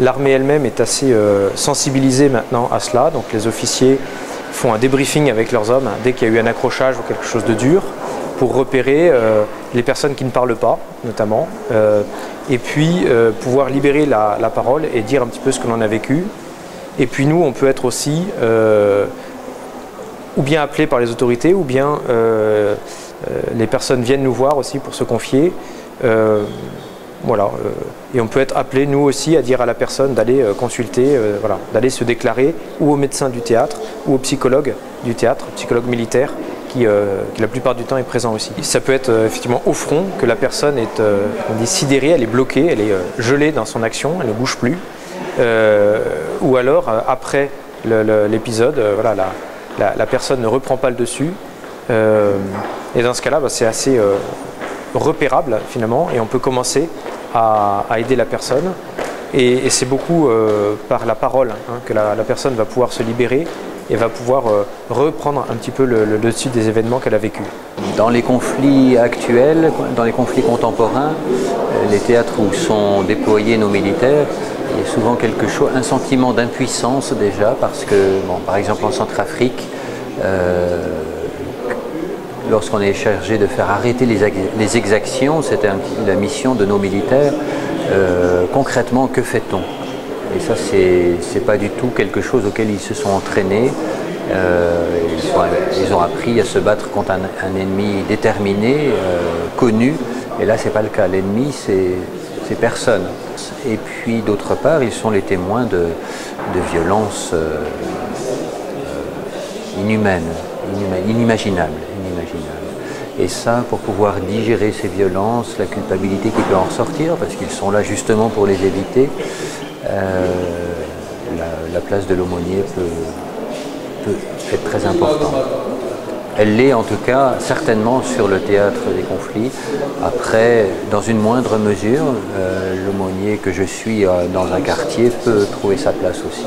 L'armée elle-même est assez sensibilisée maintenant à cela, donc les officiers font un débriefing avec leurs hommes dès qu'il y a eu un accrochage ou quelque chose de dur pour repérer les personnes qui ne parlent pas, notamment, et puis pouvoir libérer la parole et dire un petit peu ce que l'on a vécu. Et puis nous, on peut être aussi ou bien appelés par les autorités, ou bien les personnes viennent nous voir aussi pour se confier. Voilà, et on peut être appelé, nous aussi, à dire à la personne d'aller consulter, voilà, d'aller se déclarer ou au médecin du théâtre ou au psychologue du théâtre, psychologue militaire, qui la plupart du temps est présent aussi. Ça peut être effectivement au front, que la personne est, on dit sidérée, elle est bloquée, elle est gelée dans son action, elle ne bouge plus. Ou alors, après l'épisode, voilà, la personne ne reprend pas le dessus. Et dans ce cas-là, c'est assez repérable finalement, et on peut commencer à aider la personne. Et c'est beaucoup par la parole que la personne va pouvoir se libérer et va pouvoir reprendre un petit peu le dessus des événements qu'elle a vécus. Dans les conflits actuels, dans les conflits contemporains, les théâtres où sont déployés nos militaires, il y a souvent un sentiment d'impuissance déjà, parce que, bon, par exemple en Centrafrique, lorsqu'on est chargé de faire arrêter les exactions, c'était la mission de nos militaires. Concrètement, que fait-on? Et ça, c'est pas du tout quelque chose auquel ils se sont entraînés. Ils ont appris à se battre contre un ennemi déterminé, connu. Et là, c'est pas le cas. L'ennemi, c'est personne. Et puis, d'autre part, ils sont les témoins de violences inhumaines, inimaginables. Et ça, pour pouvoir digérer ces violences, la culpabilité qui peut en ressortir, parce qu'ils sont là justement pour les éviter, la place de l'aumônier peut être très importante. Elle l'est en tout cas certainement sur le théâtre des conflits. Après, dans une moindre mesure, l'aumônier que je suis dans un quartier peut trouver sa place aussi.